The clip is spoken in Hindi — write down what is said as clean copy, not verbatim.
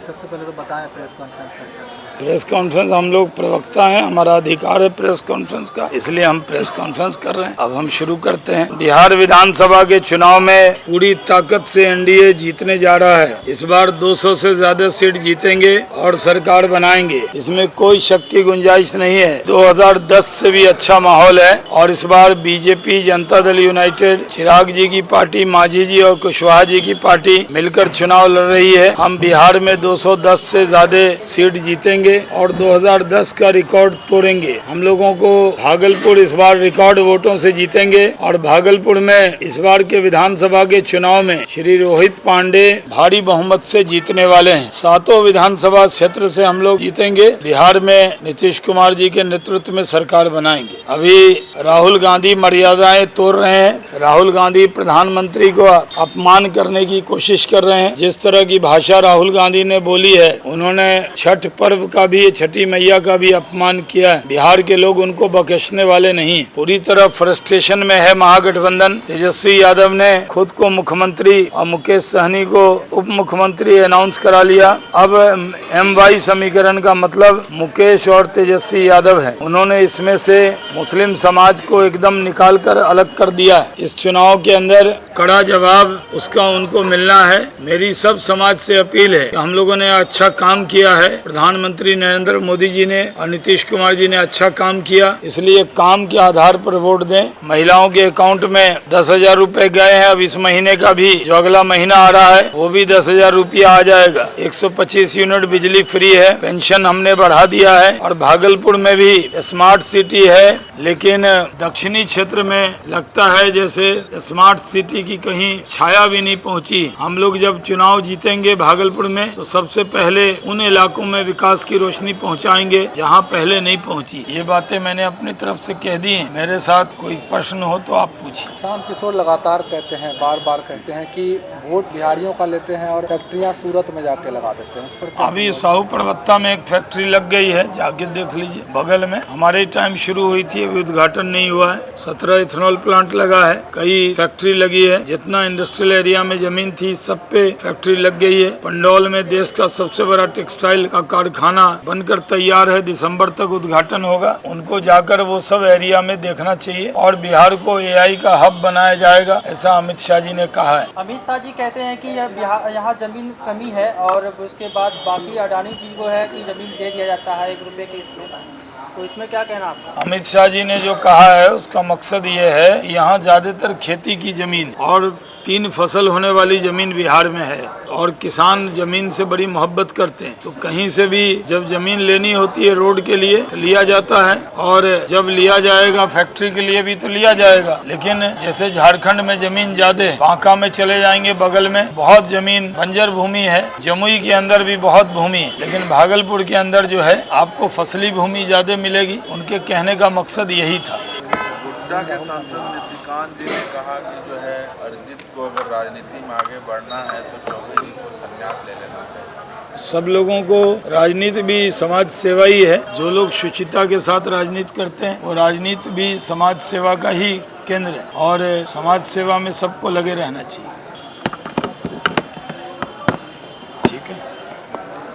सबसे पहले तो बताएं प्रेस कॉन्फ्रेंस करके। प्रेस कॉन्फ्रेंस, हम लोग प्रवक्ता हैं, हमारा अधिकार है प्रेस कॉन्फ्रेंस का, इसलिए हम प्रेस कॉन्फ्रेंस कर रहे हैं। अब हम शुरू करते हैं। बिहार विधानसभा के चुनाव में पूरी ताकत से एनडीए जीतने जा रहा है। इस बार 200 से ज्यादा सीट जीतेंगे और सरकार बनाएंगे, इसमें कोई शक की गुंजाइश नहीं है। 2010 से भी अच्छा माहौल है और इस बार बीजेपी, जनता दल यूनाइटेड, चिराग जी की पार्टी, मांझी जी और कुशवाहा जी की पार्टी मिलकर चुनाव लड़ रही है। हम बिहार में 210 से ज्यादा सीट जीतेंगे और 2010 का रिकॉर्ड तोड़ेंगे। हम लोगों को भागलपुर इस बार रिकॉर्ड वोटों से जीतेंगे और भागलपुर में इस बार के विधानसभा के चुनाव में श्री रोहित पांडे भारी बहुमत से जीतने वाले हैं। 7 विधानसभा क्षेत्र से हम लोग जीतेंगे। बिहार में नीतीश कुमार जी के नेतृत्व में सरकार बनाएंगे। अभी राहुल गांधी मर्यादाएं तोड़ रहे हैं। राहुल गांधी प्रधानमंत्री को अपमान करने की कोशिश कर रहे हैं। जिस तरह की भाषा राहुल गांधी ने बोली है, उन्होंने छठ पर्व का भी, छठी मैया का भी अपमान किया है। बिहार के लोग उनको बख्शने वाले नहीं। पूरी तरह फ्रस्ट्रेशन में है महागठबंधन। तेजस्वी यादव ने खुद को मुख्यमंत्री और मुकेश सहनी को उप मुख्यमंत्री अनाउंस करा लिया। अब MY समीकरण का मतलब मुकेश और तेजस्वी यादव है। उन्होंने इसमें से मुस्लिम समाज को एकदम निकाल कर अलग कर दिया है। इस चुनाव के अंदर कड़ा जवाब उसका उनको मिलना है। मेरी सब समाज से अपील है कि हम लोगों ने अच्छा काम किया है। प्रधानमंत्री नरेंद्र मोदी जी ने और नीतीश कुमार जी ने अच्छा काम किया, इसलिए काम के आधार पर वोट दें। महिलाओं के अकाउंट में 10,000 रुपए गए हैं। अब इस महीने का भी जो अगला महीना आ रहा है वो भी 10,000 रुपया आ जाएगा। 125 यूनिट बिजली फ्री है। पेंशन हमने बढ़ा दिया है और भागलपुर में भी स्मार्ट सिटी है, लेकिन दक्षिणी क्षेत्र में लगता है जैसे स्मार्ट सिटी की कहीं छाया भी नहीं पहुंची। हम लोग जब चुनाव जीतेंगे भागलपुर में तो सबसे पहले उन इलाकों में विकास की रोशनी पहुंचाएंगे जहां पहले नहीं पहुंची। ये बातें मैंने अपनी तरफ से कह दी हैं। मेरे साथ कोई प्रश्न हो तो आप पूछिए। शांत किशोर लगातार कहते हैं, बार बार कहते हैं कि वोट बिहारियों का लेते हैं और फैक्ट्रियां सूरत में जाके लगा देते हैं। इस पर अभी साहू परबत्ता में एक फैक्ट्री लग गई है, जाके देख लीजिए, बगल में। हमारे टाइम शुरू हुई थी, अभी उद्घाटन नहीं हुआ है। 17 इथेनॉल प्लांट लगा है, कई फैक्ट्री लगी है। जितना इंडस्ट्रियल एरिया में जमीन थी सब पे फैक्ट्री लग गई है। पंडौल में देश का सबसे बड़ा टेक्सटाइल का कारखाना बनकर तैयार है, दिसंबर तक उद्घाटन होगा। उनको जाकर वो सब एरिया में देखना चाहिए और बिहार को AI का हब बनाया जाएगा, ऐसा अमित शाह जी ने कहा है। अमित शाह जी कहते हैं कि यहाँ जमीन कमी है और उसके बाद बाकी अडानी जी को है कि जमीन दे दिया जाता है 1 रुपए के इसमें, तो इसमें क्या कहना आपका? अमित शाह जी ने जो कहा है उसका मकसद ये है कि यहाँ ज्यादातर खेती की जमीन और 3 फसल होने वाली जमीन बिहार में है और किसान जमीन से बड़ी मोहब्बत करते हैं। तो कहीं से भी जब जमीन लेनी होती है रोड के लिए तो लिया जाता है और जब लिया जाएगा फैक्ट्री के लिए भी तो लिया जाएगा। लेकिन जैसे झारखंड में जमीन ज्यादा है, बांका में चले जाएंगे, बगल में बहुत जमीन बंजर भूमि है, जमुई के अंदर भी बहुत भूमि है, लेकिन भागलपुर के अंदर जो है आपको फसली भूमि ज्यादा मिलेगी। उनके कहने का मकसद यही था। गोड्डा के सांसद निशिकांत जी ने कहा कि जो है अरिजीत को अगर राजनीति में आगे बढ़ना है तो चौबे जी को संन्यास ले लेना चाहिए। सब लोगों को राजनीति भी समाज सेवा ही है। जो लोग शुचिता के साथ राजनीति करते हैं वो राजनीति भी समाज सेवा का ही केंद्र है और समाज सेवा में सबको लगे रहना चाहिए।